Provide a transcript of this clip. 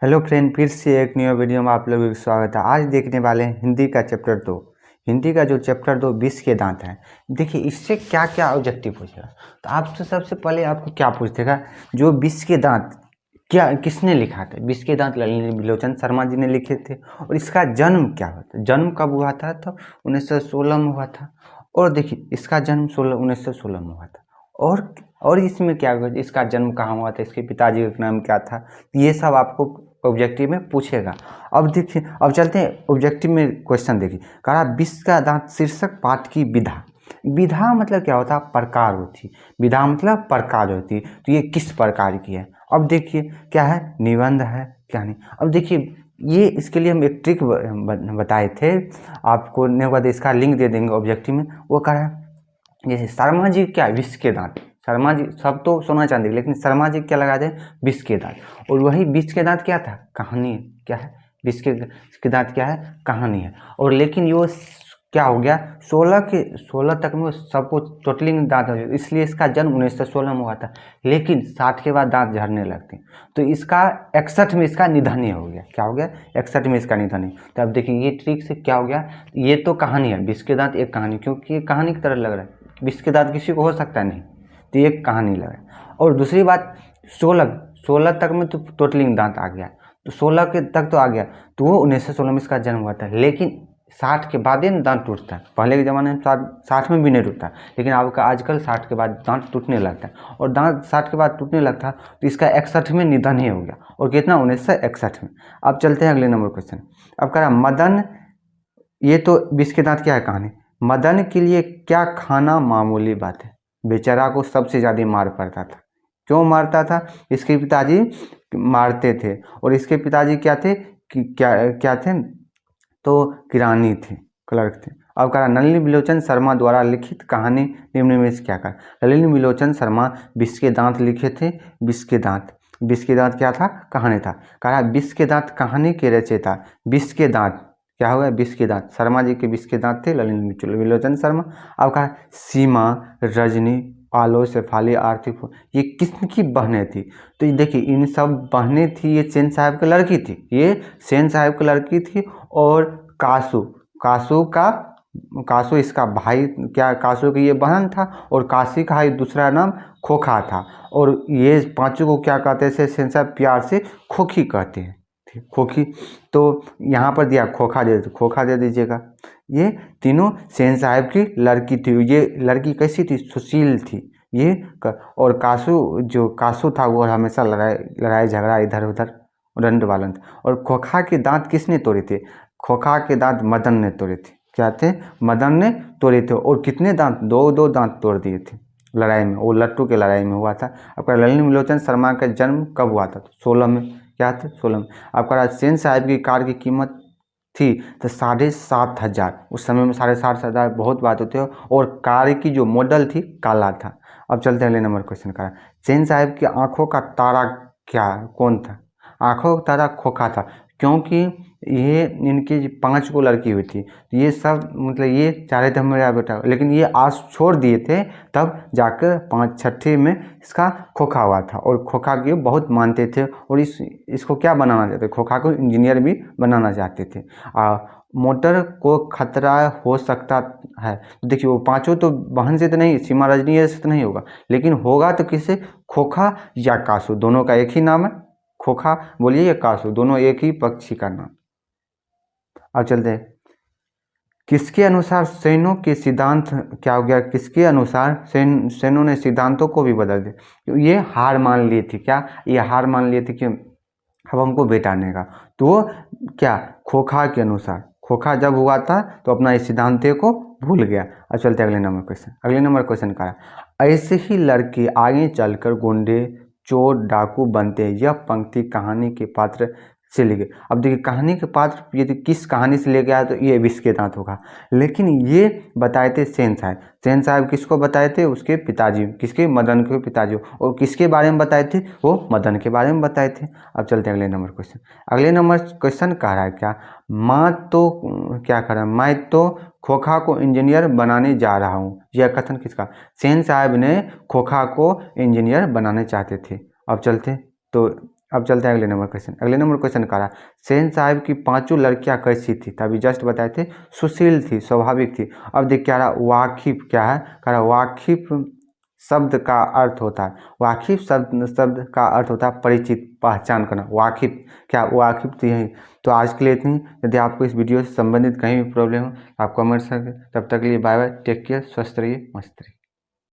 Hello friend, फिर से एक न्यू वीडियो में आप लोगों का स्वागत है। आज देखने वाले हैं हिंदी का चैप्टर 2। हिंदी का जो चैप्टर 2 20 के दांत है। देखिए इससे क्या क्या ऑब्जेक्टिव पूछेगा। तो आपसे सबसे पहले आपको क्या पूछेगा, जो 20 के दांत क्या किसने लिखा था। 20 के दांत ललित विलोचन शर्मा जी ने लिखे थे। और इसका जन्म क्या हुआ था, जन्म कब हुआ था, तो 1916 में हुआ था। और देखिए इसका जन्म 1916 में हुआ था। और इसमें क्या हुआ, इसका जन्म कहाँ हुआ था, इसके पिताजी का नाम क्या था, ये सब आपको ऑब्जेक्टिव में पूछेगा। अब देखिए, अब चलते हैं ऑब्जेक्टिव में। क्वेश्चन देखिए, कहा 20 का दांत शीर्षक पाठ की विधा। विधा मतलब क्या होता है, प्रकार होती। विधा मतलब प्रकार होती। तो ये किस प्रकार की है। अब देखिए क्या है, निबंध है क्या नहीं। अब देखिए ये इसके लिए हम एक ट्रिक बताए थे आपको, नहीं हुआ तो इसका लिंक दे देंगे ऑब्जेक्टिव में। वो कह रहा है जैसे शर्मा जी क्या 20 के दांत, शर्मा जी सब तो सोना चांदी, लेकिन शर्मा जी क्या लगाते हैं 20 के दांत। और वही 20 के दांत क्या था, कहानी क्या है। 20 के दांत क्या है, कहानी है। और लेकिन वो क्या हो गया, 16 तक में सबको टोटली दांत हो गया, इसलिए इसका जन्म 1916 में हुआ था। लेकिन 60 के बाद दांत झड़ने लगते हैं, तो इसका 61 में इसका निधन ही हो गया। क्या हो गया, 61 में इसका निधन ही। तो अब देखिए ये ट्रिक से क्या हो गया, ये तो कहानी है 20 के दांत एक कहानी, क्योंकि ये कहानी की तरह लग रहा है। 20 के दांत किसी को हो सकता है नहीं, तो ये कहानी लग रहा है। और दूसरी बात 16 तक में तो टोटली दांत आ गया, तो 16 के तक तो आ गया, तो वो 1916 में इसका जन्म हुआ था। लेकिन 60 के बाद ही दांत टूटता है। पहले के ज़माने में 60 में भी नहीं टूटता, लेकिन आपका आजकल 60 के बाद दांत टूटने लगता है। और दांत 60 के बाद टूटने लगता है, तो इसका 61 में निधन ही हो गया। और कितना, 1961 में। अब चलते हैं अगले नंबर क्वेश्चन। अब कह रहा मदन, ये तो 20 के दांत क्या है कहानी। मदन के लिए क्या खाना मामूली बात है। बेचारा को सबसे ज़्यादा मार पड़ता था। क्यों मारता था, इसके पिताजी मारते थे। और इसके पिताजी क्या थे कि क्या थे, तो किरानी थे, क्लर्क थे। अब कहा नलिनी विलोचन शर्मा द्वारा लिखित कहानी निम्न में से क्या कर। नलिनी विलोचन शर्मा 20 के दांत लिखे थे। 20 के दांत, 20 के दांत क्या था, कहानी था। कहा 20 के दांत कहानी के रचयिता। 20 के दांत क्या हो गया, 20 के दांत शर्मा जी के 20 के दांत थे, ललित विलोचन शर्मा। अब कहा सीमा, रजनी, आलो, शेफाली, आरती, ये किसकी बहनें थी। तो ये देखिए इन सब बहनें थी, ये सेन साहब की लड़की थी, ये सेन साहब की लड़की थी। और कासू, कासू इसका भाई, क्या कासू की ये बहन था। और काशी का ही दूसरा नाम खोखा था। और ये पांचों को क्या कहते थे, सेन साहब प्यार से खोखी कहते हैं, खोखी। तो यहाँ पर दिया खोखा खोखा दे दीजिएगा। ये तीनों सेन साहब की लड़की थी। ये लड़की कैसी थी, सुशील थी ये। और जो कासू था वो हमेशा लड़ाई झगड़ा इधर उधर उड़ंड वालन था। और खोखा के दांत किसने तोड़े थे, खोखा के दांत मदन ने तोड़े थे। क्या थे, मदन ने तोड़े थे। और कितने दांत, दो दांत तोड़ दिए थे लड़ाई में, वो लट्टू के लड़ाई में हुआ था। आपका ललित विलोचन शर्मा का जन्म कब हुआ था, 16 में। क्या था, 16 में। आपका सेन साहब की कार की कीमत थी तो 7,500। उस समय में 7,500 बहुत बात होती है। और कार की जो मॉडल थी काला था। अब चलते हैं अगले नंबर क्वेश्चन का। सेन साहब की आंखों का तारा क्या, कौन था। आंखों का तारा खोखा था, क्योंकि ये इनकी 5 को लड़की हुई थी। ये सब मतलब ये चाह रहे थे मेरा बेटा, लेकिन ये आस छोड़ दिए थे, तब जाकर 5 में इसका खोखा हुआ था। और खोखा की बहुत मानते थे। और इसको क्या बनाना चाहते थे, खोखा को इंजीनियर भी बनाना चाहते थे। मोटर को खतरा हो सकता है, तो देखिए वो पांचों तो बहन से तो नहीं, सीमा रजनी से तो नहीं होगा, लेकिन होगा तो किससे, खोखा या कासू, दोनों का एक ही नाम है। खोखा बोलिए या कासू, दोनों एक ही पक्षी का नाम। अब चलते हैं, किसके अनुसार सेनों के सिद्धांत क्या हो गया, किसके अनुसार सेनों ने सिद्धांतों को भी बदल दिया। ये हार मान लिए थे, क्या ये हार मान लिए थे कि अब हमको बेटा नहीं का। तो वो क्या, खोखा के अनुसार, खोखा जब हुआ था तो अपना इस सिद्धांत को भूल गया। अब चलते अगले नंबर क्वेश्चन। अगले नंबर क्वेश्चन का ऐसे ही लड़के आगे चलकर गुंडे, चोर, डाकू बनते हैं। यह पंक्ति कहानी के पात्र से ले गए। अब देखिए कहानी के पात्र यदि किस कहानी से ले गया तो ये 20 के दांत होगा। लेकिन ये बताए थे सेन साहब। सेन साहब किसको बताए थे, उसके पिताजी, किसके, मदन के पिताजी। और किसके बारे में बताए थे, वो मदन के बारे में बताए थे। अब चलते हैं अगले नंबर क्वेश्चन। अगले नंबर क्वेश्चन कह रहा है क्या, माँ तो क्या कह रहा है, मैं तो खोखा को इंजीनियर बनाने जा रहा हूँ। यह कथन किसका, सेन साहब ने खोखा को इंजीनियर बनाने चाहते थे। अब चलते तो अब चलते हैं अगले नंबर क्वेश्चन। अगले नंबर क्वेश्चन कह रहा सेन साहब की पांचों लड़कियां कैसी थी, तभी जस्ट बताए थे, सुशील थी, स्वाभाविक थी। अब देख क्या रहा, वाकिफ क्या है, कह रहा वाकिफ शब्द का अर्थ होता है, वाकिफ शब्द का अर्थ होता है परिचित, पहचान करना। वाकिफ क्या, वाकिफ थी यही। तो आज के लिए इतनी। यदि आपको इस वीडियो से संबंधित कहीं भी प्रॉब्लम हो आप कमेंट करें। तब तक के लिए बाय बाय, टेक केयर, स्वस्थ रहिए, मस्त रहिए।